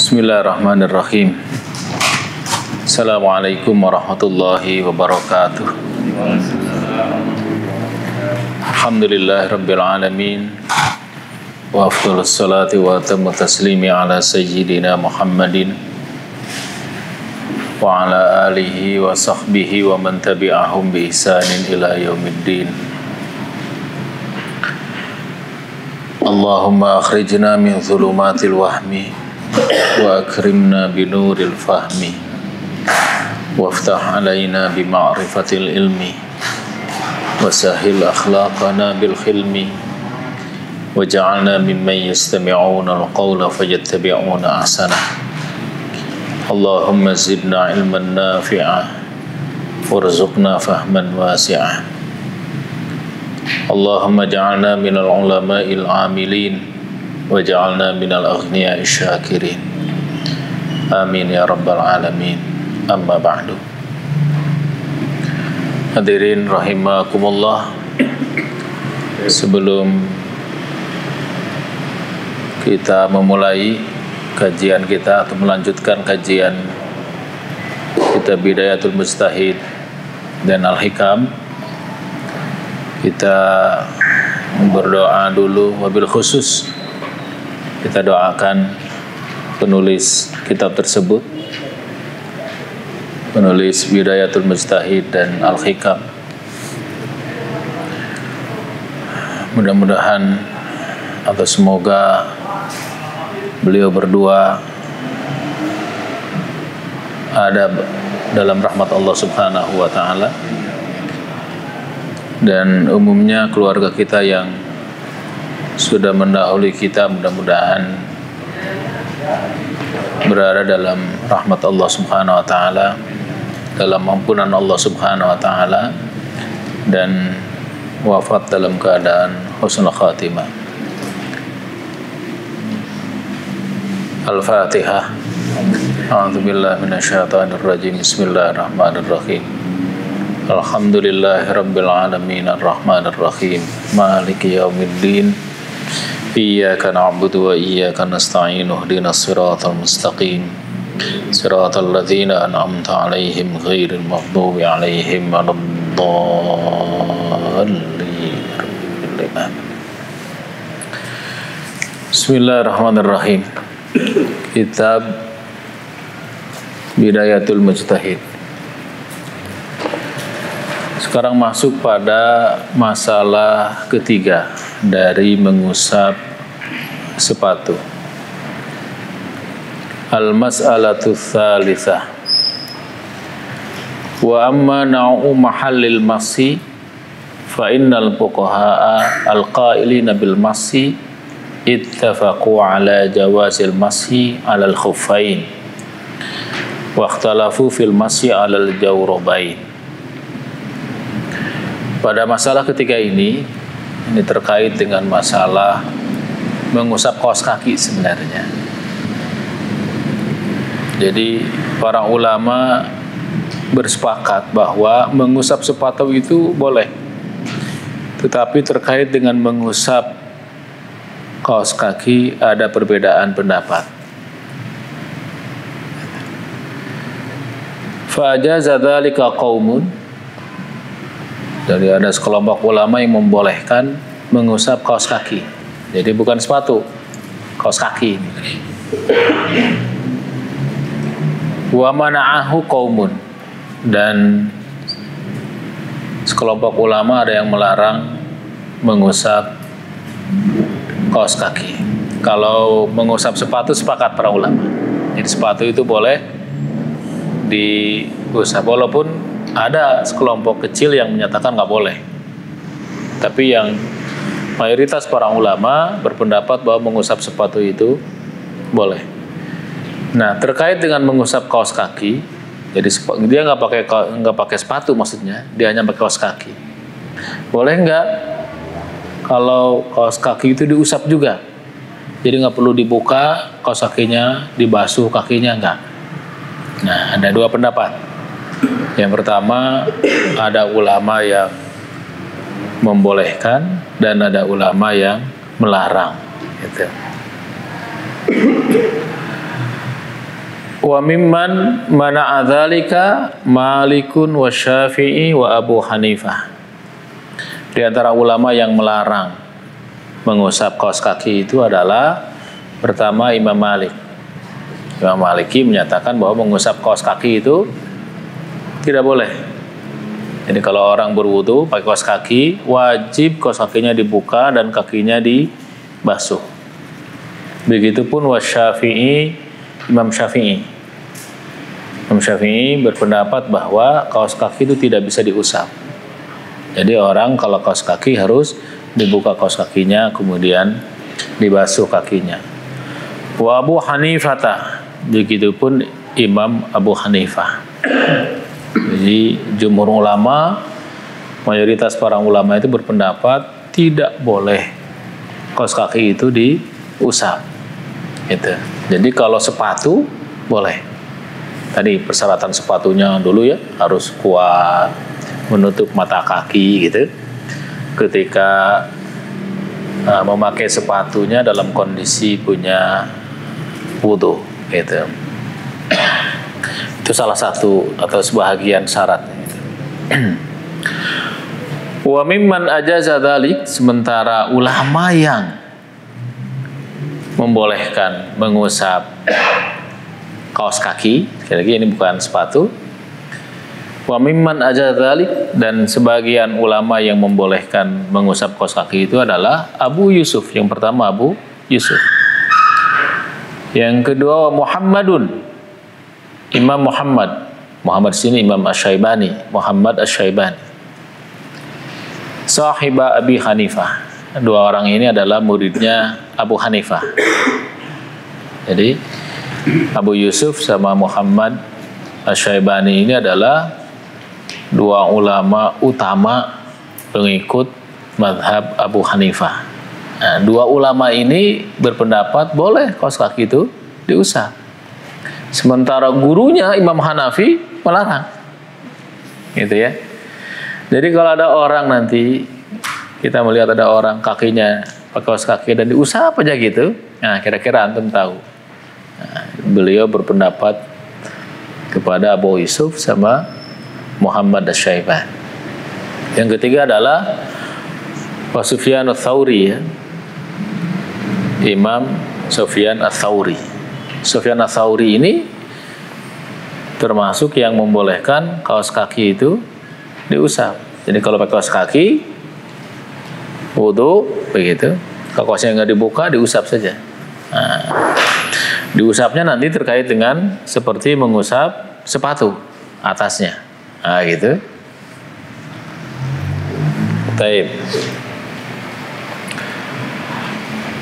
Bismillahirrahmanirrahim. Assalamualaikum warahmatullahi wabarakatuh. Alhamdulillahirabbil alamin. Wa afdhalus salati wa atammu taslimi ala sayyidina Muhammadin wa ala alihi wa sahbihi wa man tabi'ahum bi ihsanin ila yaumiddin. Allahumma akhrijna min dhulumatil wahmi wa akrimna binuril fahmi waftah alaina bima'rifatil ilmi wasahil akhlaqana bil khilmi waj'alna mimman yastami'una al-qawla fayattabi'una ahsanah. Allahumma zidna ilman nafi'ah warzuqna fahman wasi'ah. Allahumma ja'alna minal ulama'il amilin waj'alna minal aghniya'i syakirin. Amin ya rabbal alamin. Amma ba'du. Hadirin rahimakumullah, sebelum kita memulai kajian kita atau melanjutkan kajian kitab Bidayatul Mujtahid dan Al-Hikam, kita berdoa dulu. Wabil khusus kita doakan penulis kitab tersebut, penulis Bidayatul Mujtahid dan Al-Hikam. Mudah-mudahan atau semoga beliau berdua ada dalam rahmat Allah Subhanahu wa ta'ala, dan umumnya keluarga kita yang sudah mendahului kita mudah-mudahan berada dalam rahmat Allah Subhanahu wa ta'ala, dalam ampunan Allah Subhanahu wa ta'ala, dan wafat dalam keadaan husnul khatimah. Al-Fatihah. A'udzubillahi minasyaitonir rajim. Bismillahirrahmanirrahim. Alhamdulillahirabbil alamin arrahmanir rahim maliki yaumiddin. Iyyaka na'budu wa iyyaka nasta'in. Ihdinas siratal mustaqim. Siratal ladzina an'amta 'alaihim ghairil maghdubi 'alaihim waladdallin. Bismillahirrahmanirrahim. Kitab Bidayatul Mujtahid. Sekarang masuk pada masalah ketiga dari mengusap sepatu. Al-mas'alatu tsalitsah. Wa amma na'u mahallil masi fa innal fuqahaa al-qailina bil masi ittafaqu ala jawazil masi alal khuffain wa ikhtalafu fil masi alal jawrabain. Pada masalah ketiga ini terkait dengan masalah mengusap kaos kaki sebenarnya. Jadi para ulama bersepakat bahwa mengusap sepatu itu boleh, tetapi terkait dengan mengusap kaos kaki ada perbedaan pendapat. Fajaza dzalika qaumun, jadi ada sekelompok ulama yang membolehkan mengusap kaos kaki. Jadi bukan sepatu, kaos kaki ini. Wa mana'ahu qaumun, dan sekelompok ulama ada yang melarang mengusap kaos kaki. Kalau mengusap sepatu sepakat para ulama. Jadi sepatu itu boleh diusap, walaupun ada sekelompok kecil yang menyatakan nggak boleh. Tapi yang mayoritas para ulama berpendapat bahwa mengusap sepatu itu boleh. Nah, terkait dengan mengusap kaos kaki, jadi dia nggak pakai sepatu, maksudnya dia hanya pakai kaos kaki. Boleh nggak kalau kaos kaki itu diusap juga? Jadi nggak perlu dibuka kaos kakinya, dibasuh kakinya, nggak. Nah, ada dua pendapat. Yang pertama, ada ulama yang membolehkan dan ada ulama yang melarang, gitu. Wa mimman mana'a dzalika Malikun wa Syafi'i wa Abu Hanifah. Di antara ulama yang melarang mengusap kaos kaki itu adalah pertama Imam Malik. Imam Maliki menyatakan bahwa mengusap kaos kaki itu tidak boleh. Jadi kalau orang berwudu pakai kaos kaki, wajib kaos kakinya dibuka dan kakinya dibasuh. Begitupun Syafi'i, Imam Syafi'i berpendapat bahwa kaos kaki itu tidak bisa diusap. Jadi orang kalau kaos kaki harus dibuka kaos kakinya, kemudian dibasuh kakinya. Wa Abu Hanifah, begitupun Imam Abu Hanifah. Jadi jumhur ulama, mayoritas para ulama itu berpendapat tidak boleh kaos kaki itu diusap. Gitu. Jadi kalau sepatu boleh. Tadi persyaratan sepatunya dulu ya harus kuat, menutup mata kaki gitu. Ketika memakai sepatunya dalam kondisi punya wudu gitu. Itu salah satu atau sebahagian syarat. Wa mimman ajaza dzalik, sementara ulama yang membolehkan mengusap kaos kaki, sekali lagi ini bukan sepatu. Wa mimman ajaza dzalik, dan sebagian ulama yang membolehkan mengusap kaos kaki itu adalah Abu Yusuf. Yang pertama Abu Yusuf. Yang kedua Muhammadun, Imam Muhammad. Muhammad sini Imam Asy-Syaibani, Muhammad Asy-Syaibani. Sahiba Abi Hanifah. Dua orang ini adalah muridnya Abu Hanifah. Jadi Abu Yusuf sama Muhammad Asy-Syaibani ini adalah dua ulama utama pengikut mazhab Abu Hanifah. Nah, dua ulama ini berpendapat boleh kaos kaki itu diusap. Sementara gurunya Imam Hanafi melarang. Gitu ya. Jadi kalau ada orang nanti kita melihat ada orang kakinya pakai kaos kaki dan diusap aja gitu, nah kira-kira antum tahu. Nah, beliau berpendapat kepada Abu Yusuf sama Muhammad Asy-Syaibani. Yang ketiga adalah Sufyan Ats-Tsauri ya. Imam Sufyan Ats-Tsauri. Sufyan Ats-Tsauri ini termasuk yang membolehkan kaos kaki itu diusap. Jadi kalau pakai kaos kaki wudu begitu, kalau kaosnya nggak dibuka diusap saja. Nah, diusapnya nanti terkait dengan seperti mengusap sepatu atasnya. Nah, gitu. Baik.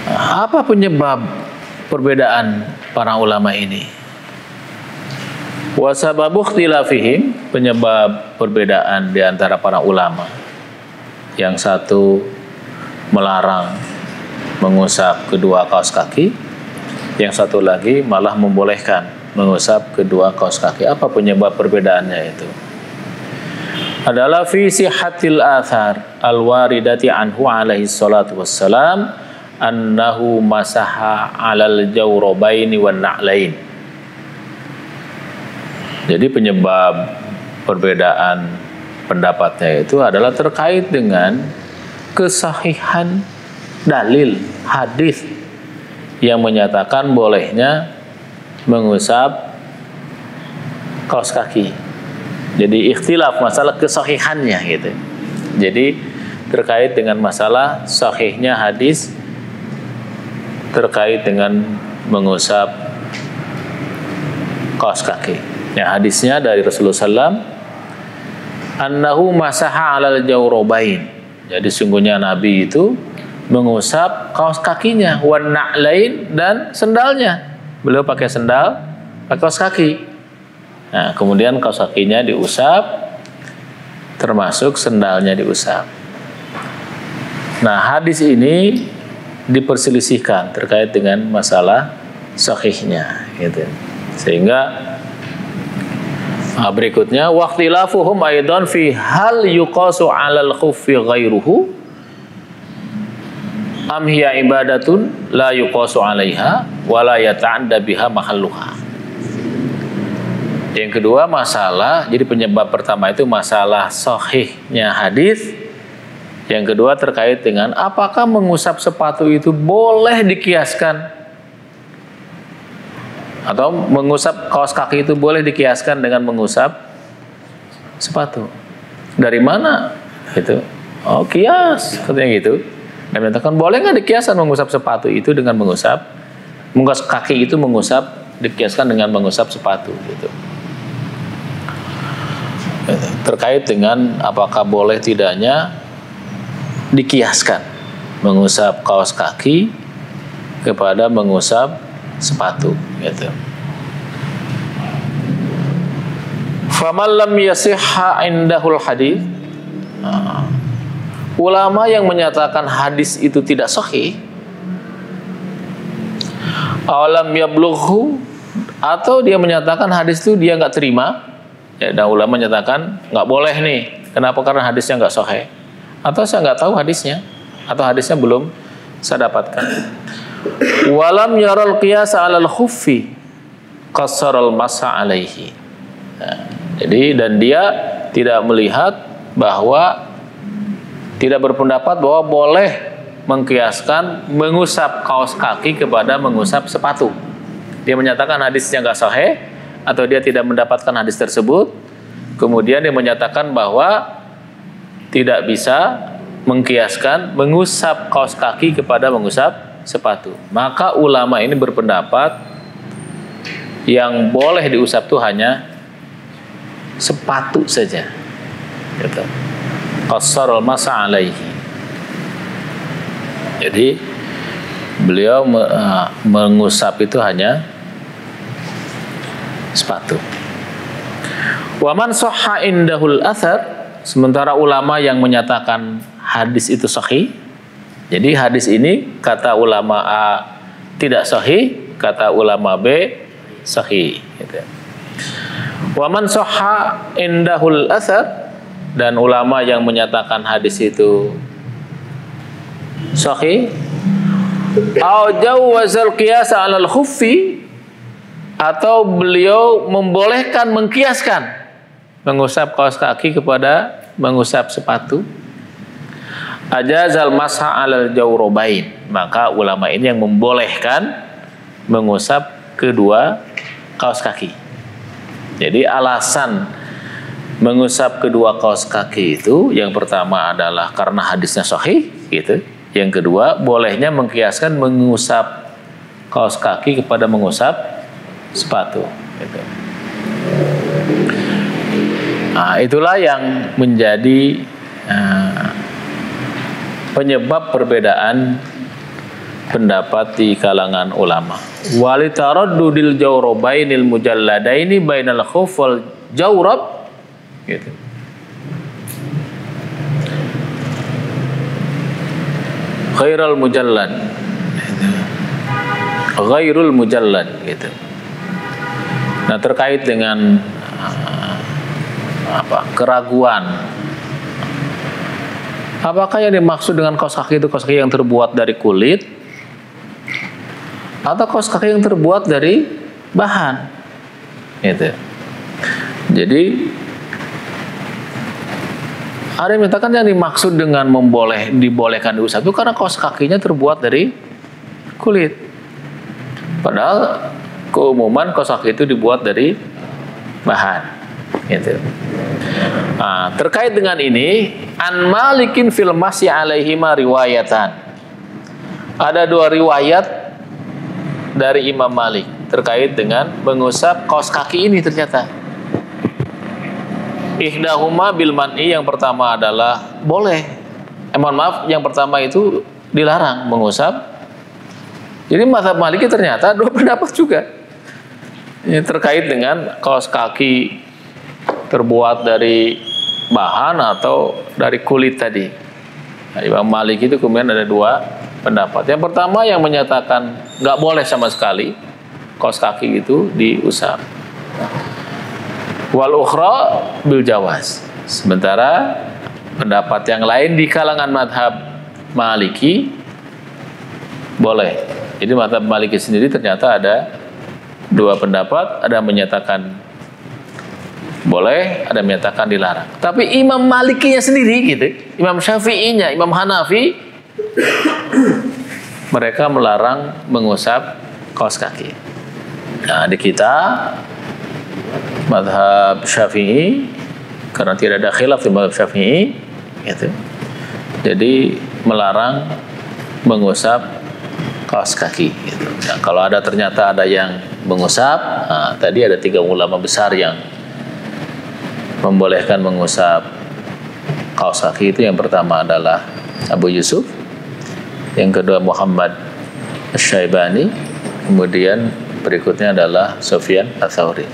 Apa penyebab perbedaan para ulama ini? Wa sababu ikhtilafihim, penyebab perbedaan di antara para ulama. Yang satu melarang mengusap kedua kaos kaki, yang satu lagi malah membolehkan mengusap kedua kaos kaki. Apa penyebab perbedaannya itu? Adalah fi sihhatil athar al-waridati anhu alaihi salatu wassalam annahu masaha 'alal jawrabaini wan na'lain. Jadi penyebab perbedaan pendapatnya itu adalah terkait dengan kesahihan dalil hadis yang menyatakan bolehnya mengusap kaos kaki. Jadi ikhtilaf masalah kesahihannya gitu. Jadi terkait dengan masalah sahihnya hadis terkait dengan mengusap kaos kaki. Ya, hadisnya dari Rasulullah SAW, annahu masaha 'alal jawrabain. Jadi sungguhnya Nabi itu mengusap kaos kakinya, wan na'lain, dan sendalnya. Beliau pakai sendal, pakai kaos kaki. Nah, kemudian kaos kakinya diusap, termasuk sendalnya diusap. Nah, hadis ini diperselisihkan terkait dengan masalah sahihnya, gitu. Sehingga berikutnya waqtilafuhum aidan fi hal yuqasu 'alal khuffi ghairuhu am hiya ibadatun la yuqasu 'alaiha wa la yata'adda biha mahalluha. Yang kedua masalah, jadi penyebab pertama itu masalah sahihnya hadis. Yang kedua terkait dengan apakah mengusap sepatu itu boleh dikiaskan, atau mengusap kaos kaki itu boleh dikiaskan dengan mengusap sepatu. Dari mana? Gitu. Oh, kias, katanya gitu. Dan menyatakan boleh nggak dikiaskan mengusap sepatu itu dengan mengusap kaki itu dikiaskan dengan mengusap sepatu gitu. Terkait dengan apakah boleh tidaknya dikiaskan mengusap kaos kaki kepada mengusap sepatu gitu. Faman lam yasihha indahul hadis, ulama yang menyatakan hadis itu tidak sahih, alam yablughu, atau dia menyatakan hadis itu dia nggak terima, ya, dan ulama menyatakan nggak boleh nih. Kenapa? Karena hadisnya nggak sahih, atau saya nggak tahu hadisnya, atau hadisnya belum saya dapatkan. Walam yaral qiyas 'alal khuffi qassaral masa alaihi. Nah, jadi dan dia tidak melihat bahwa, tidak berpendapat bahwa boleh mengkiaskan mengusap kaos kaki kepada mengusap sepatu. Dia menyatakan hadisnya nggak sahih, atau dia tidak mendapatkan hadis tersebut. Kemudian dia menyatakan bahwa tidak bisa mengkiaskan mengusap kaos kaki kepada mengusap sepatu. Maka ulama ini berpendapat yang boleh diusap itu hanya sepatu saja. Gitu. Qassarul masa alaihi. Jadi beliau mengusap itu hanya sepatu. Waman sahha indahul athar, sementara ulama yang menyatakan hadis itu sahih. Jadi hadis ini kata ulama A tidak sahih, kata ulama B sahih gitu. Waman sahha indahul athar, dan ulama yang menyatakan hadis itu sahih, au jawazal qiyas 'alal khuffi, atau beliau membolehkan mengkiaskan mengusap kaos kaki kepada mengusap sepatu, ajazal masha 'alal jawrabain, maka ulama ini yang membolehkan mengusap kedua kaos kaki. Jadi alasan mengusap kedua kaos kaki itu, yang pertama adalah karena hadisnya sahih gitu. Yang kedua, bolehnya mengkiaskan mengusap kaos kaki kepada mengusap sepatu gitu. Nah, itulah yang menjadi penyebab perbedaan pendapat di kalangan ulama. Walitaraddudil jawrabainil mujalladaini bainal khuf wal jawrab gitu. Ghairul mujallad, ghairul mujallad gitu. Nah, terkait dengan keraguan, apakah yang dimaksud dengan kaos kaki itu kaos kaki yang terbuat dari kulit atau kaos kaki yang terbuat dari bahan gitu. Jadi ada yang mengatakan yang dimaksud dengan dibolehkan diusap itu karena kaos kakinya terbuat dari kulit. Padahal keumuman kaos kaki itu dibuat dari bahan. Gitu. Nah, terkait dengan ini, an Malikin fil masyi alaihima riwayatan. Ada dua riwayat dari Imam Malik terkait dengan mengusap kaos kaki ini ternyata. Ihdahuma bil man'i, yang pertama adalah boleh. Yang pertama itu dilarang mengusap. Jadi mazhab Maliki ternyata dua pendapat juga. Ini terkait dengan kaos kaki terbuat dari bahan atau dari kulit tadi. Nah, Imam Malik itu kemudian ada dua pendapat. Yang pertama yang menyatakan nggak boleh sama sekali kaos kaki itu diusap. Wal ukhra bil jawaz. Sementara pendapat yang lain di kalangan madhab Maliki boleh. Jadi madhab Maliki sendiri ternyata ada dua pendapat. Ada yang menyatakan boleh, ada yang menyatakan dilarang. Tapi Imam Malikinya sendiri gitu, Imam Syafi'inya, Imam Hanafi, mereka melarang mengusap kaos kaki. Nah, di kita mazhab Syafi'i, karena tidak ada khilaf di mazhab Syafi'i, gitu. Jadi melarang mengusap kaos kaki. Gitu. Nah, kalau ada ternyata ada yang mengusap, nah, tadi ada 3 ulama besar yang membolehkan mengusap kaos kaki itu. Yang pertama adalah Abu Yusuf, yang kedua Muhammad Asy-Syaibani, kemudian berikutnya adalah Sufyan Ats-Tsauri.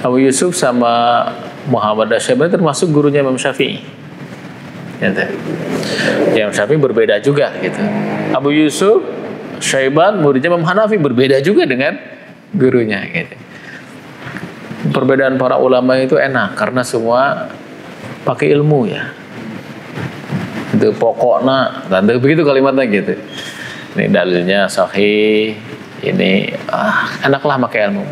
Abu Yusuf sama Muhammad Asy-Syaibani termasuk gurunya Imam Syafi'i. Gitu. Imam Syafi'i berbeda juga gitu. Abu Yusuf Syaiban muridnya Imam Hanafi berbeda juga dengan gurunya gitu. Perbedaan para ulama itu enak karena semua pakai ilmu ya. Itu pokoknya, tanda begitu kalimatnya gitu. Ini dalilnya sahih, ini enaklah pakai ilmu.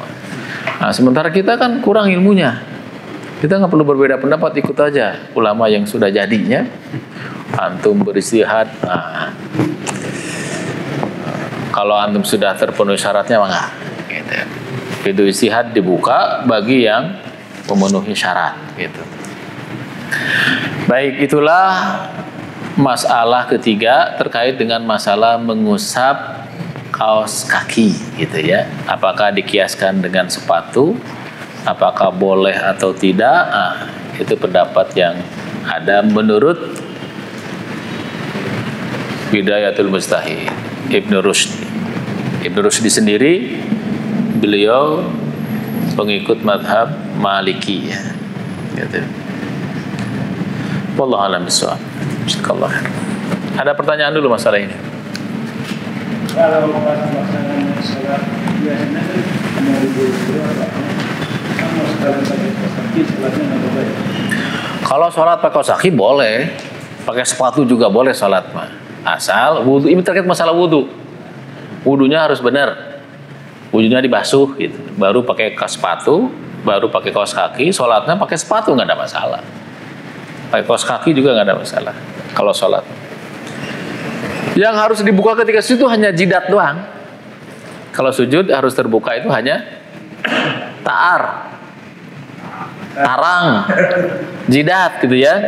Nah, sementara kita kan kurang ilmunya. Kita nggak perlu berbeda pendapat, ikut aja ulama yang sudah jadinya. Antum beristihad. Nah, kalau antum sudah terpenuhi syaratnya enggak gitu. Itu istihad dibuka bagi yang memenuhi syarat gitu. Baik, itulah masalah ketiga terkait dengan masalah mengusap kaos kaki gitu ya. Apakah dikiaskan dengan sepatu? Apakah boleh atau tidak? Itu pendapat yang ada menurut Bidayatul Mujtahid Ibnu Rushdi. Ibnu Rushdi sendiri beliau pengikut mazhab Maliki ya. Gitu. Wallahu a'lam bishawab. Jazakallahu khair. Ada pertanyaan dulu masalah ini. Kalau melaksanakan salat biasanya kalau sholat pakai kaos kaki boleh, pakai sepatu juga boleh sholat mah. Asal wudu, ini terkait masalah wudu. Wudunya harus benar. Wudunya dibasuh gitu. Baru pakai sepatu, baru pakai kaos kaki, sholatnya pakai sepatu nggak ada masalah. Pakai kaos kaki juga nggak ada masalah kalau sholat. Yang harus dibuka ketika sujud itu hanya jidat doang. Kalau sujud harus terbuka itu hanya tarang, jidat gitu ya.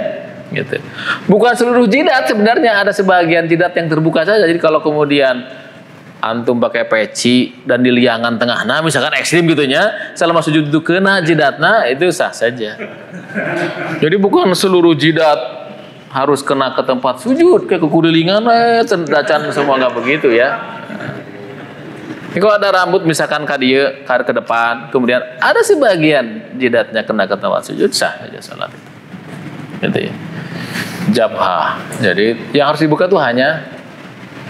Gitu. Bukan seluruh jidat, sebenarnya ada sebagian jidat yang terbuka saja. Jadi kalau kemudian antum pakai peci dan di liangan tengah, nah misalkan ekstrim gitunya, selama sujud itu kena jidatnya, itu sah saja. Jadi bukan seluruh jidat harus kena ke tempat sujud, kayak kekudilingan, dacan semua nggak begitu ya. Ini kalau ada rambut misalkan kadieu ke depan, kemudian ada sebagian jidatnya kena ke tempat sujud, sah saja salat itu. Gitu ya. Jabhah. Jadi yang harus dibuka tuh hanya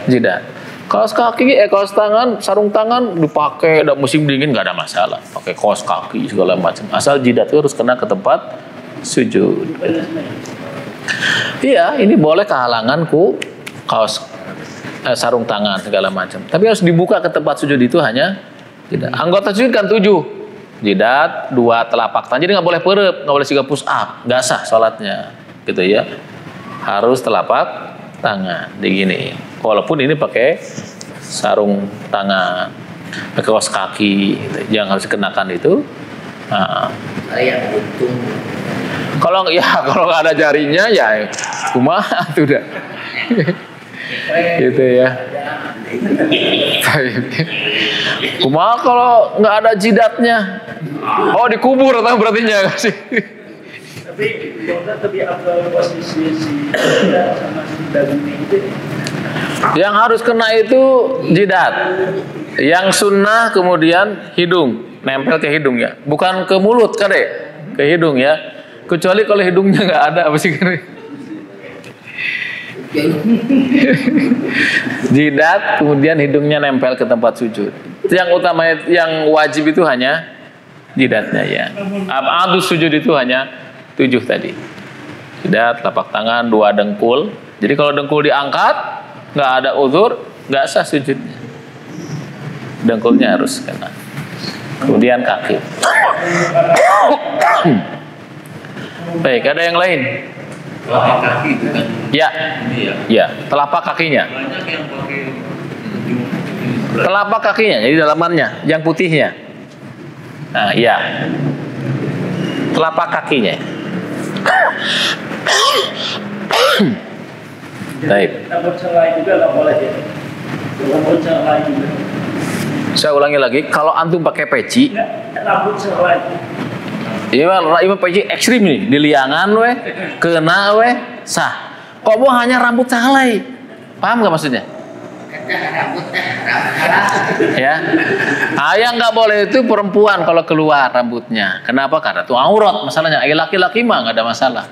jidat. Kaos kaki, kaos tangan, sarung tangan dipakai, ada musim dingin nggak ada masalah. Pakai kaos kaki segala macam. Asal jidat itu harus kena ke tempat sujud. Iya, ini boleh kehalangan kaos sarung tangan segala macam. Tapi harus dibuka ke tempat sujud itu hanya jidat. Anggota sujud kan 7. Jidat, 2 telapak tangan. Jadi nggak boleh perep, nggak boleh juga push up, nggak sah sholatnya, gitu ya. Harus telapak tangan, digini. Walaupun ini pakai sarung tangan, pakai kaos kaki, gitu. Yang harus dikenakan itu. Saya untung. Kalau nggak ada jarinya ya, kumaha tuh dah. Gitu ya. Kumaha kalau nggak ada jidatnya? Oh, dikubur atau berarti nggak sih? Tapi apa posisi sama daging itu? Yang harus kena itu jidat. Yang sunnah kemudian hidung, nempel ke hidung ya, bukan ke mulut kade, ke hidung ya. Kecuali kalau hidungnya nggak ada apa sih? Jidat kemudian hidungnya nempel ke tempat sujud. Yang utama, yang wajib itu hanya jidatnya ya. Adus sujud itu hanya 7 tadi. Jidat, telapak tangan, 2 dengkul. Jadi kalau dengkul diangkat, nggak ada uzur, nggak sah sujudnya. Dengkulnya harus kena. Kemudian kaki. Baik, ada yang lain? Telapak kaki bukan Ya, ini ya. ya, telapak kakinya. Banyak yang pakai Telapak kakinya, jadi dalamannya, yang putihnya. Nah, iya. Telapak kakinya. Baik. Rambut selai juga nggak boleh ya. Rambut selai juga. Saya ulangi lagi, kalau antum pakai peci, Nggak, rambut selai. Iya, peci ekstrim nih, di liangan weh, kena weh, sah. Kok mau hanya rambut selai? Paham nggak maksudnya? Ya, yang nggak boleh itu perempuan kalau keluar rambutnya. Kenapa? Karena itu aurat masalahnya. Laki-laki mah nggak ada masalah.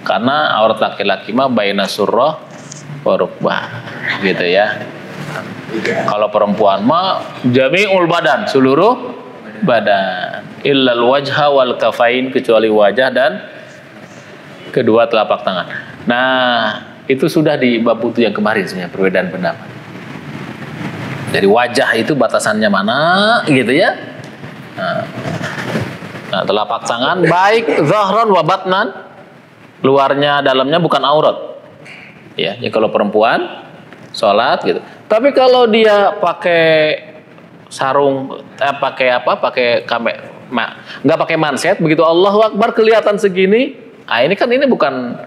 Karena aurat laki-laki mah baina surrah wa rukbah, gitu ya. Kalau perempuan mah jami'ul badan, seluruh badan. Illal wajha wal kafain, kecuali wajah dan kedua telapak tangan. Nah, itu sudah di bab butuh yang kemarin sebenarnya perbedaan pendapat. Jadi wajah itu batasannya mana, gitu ya. Nah, telapak tangan baik zahran wa batnan, luarnya dalamnya bukan aurat. Ya, jadi kalau perempuan sholat gitu. Tapi kalau dia pakai sarung, pakai apa? Pakai nggak pakai manset, begitu Allahu Akbar kelihatan segini. Ah, ini kan bukan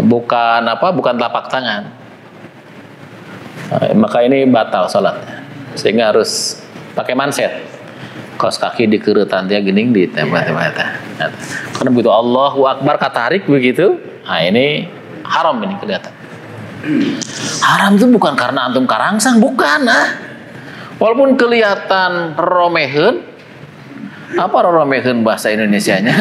bukan telapak tangan. Maka ini batal sholatnya, sehingga harus pakai manset. Kaos kaki dikerutan dia gening di tembak-tembak. Karena begitu Allahu Akbar katarik begitu, nah ini haram, ini kelihatan. Haram itu bukan karena antum karangsang, bukan. Walaupun kelihatan romehen, apa romehen bahasa Indonesianya?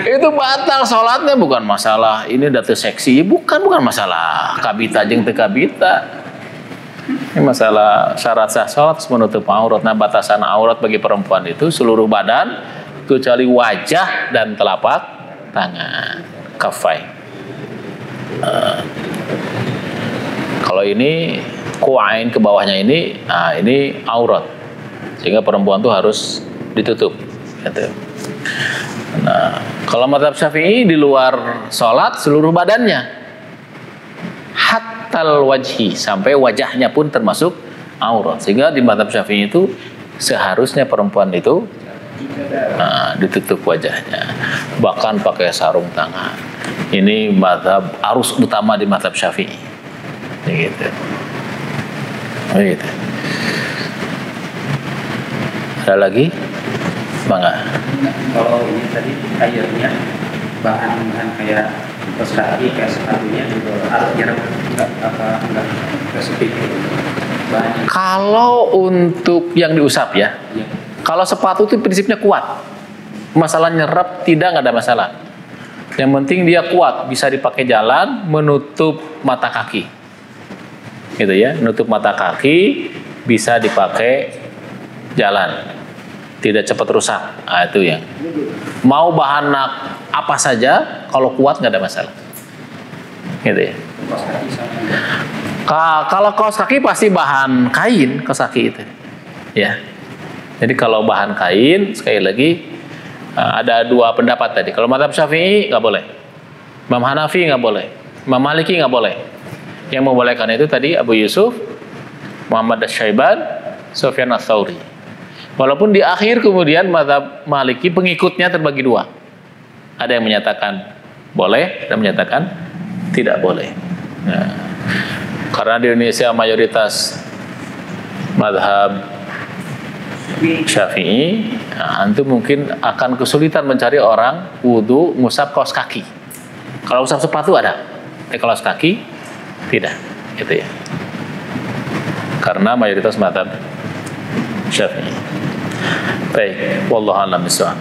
Itu batal sholatnya, bukan masalah ini datu seksi, bukan masalah kabita jeung teu kabita. Ini masalah syarat sah sholat menutup aurat. Nah, batasan aurat bagi perempuan itu seluruh badan kecuali wajah dan telapak tangan, kafai. Kalau ini kuain ke bawahnya ini, nah ini aurat, sehingga perempuan tuh harus ditutup. Gitu. Nah, kalau mazhab Syafi'i di luar sholat seluruh badannya, hatal wajhi, sampai wajahnya pun termasuk aurat, sehingga di mazhab Syafi'i itu seharusnya perempuan itu ditutup wajahnya, bahkan pakai sarung tangan. Ini mazhab arus utama di mazhab Syafi'i. Gitu. Gitu. Ada lagi? Bangga. Kalau ini tadi airnya bahan kayak kaos kaki, kayak sepatunya juga harus nyerap enggak spesifik bahannya. Kalau untuk yang diusap ya, kalau sepatu itu prinsipnya kuat. Masalah nyerap tidak, nggak ada masalah. Yang penting dia kuat, bisa dipakai jalan, menutup mata kaki. Gitu ya, menutup mata kaki bisa dipakai jalan, tidak cepat rusak. Nah, itu yang mau bahan apa saja, kalau kuat nggak ada masalah. Gitu ya. Kalau kaos kaki pasti bahan kain, kaos kaki itu. Ya. Jadi kalau bahan kain, sekali lagi ada dua pendapat tadi. Kalau mazhab Syafi'i nggak boleh, Imam Hanafi nggak boleh, Imam Maliki nggak boleh. Yang membolehkan itu tadi Abu Yusuf, Muhammad Asy-Syaiban, Sufyan Ats-Tsauri. Walaupun di akhir kemudian mazhab Maliki pengikutnya terbagi dua. Ada yang menyatakan boleh dan menyatakan tidak boleh. Nah, karena di Indonesia mayoritas mazhab Syafi'i, nah, antum mungkin akan kesulitan mencari orang wudu ngusap kaos kaki. Kalau usap sepatu ada, tapi kalau kaos kaki tidak, gitu ya. Karena mayoritas mazhab Syafi'i. Baik, wallahu a'lam bishawab.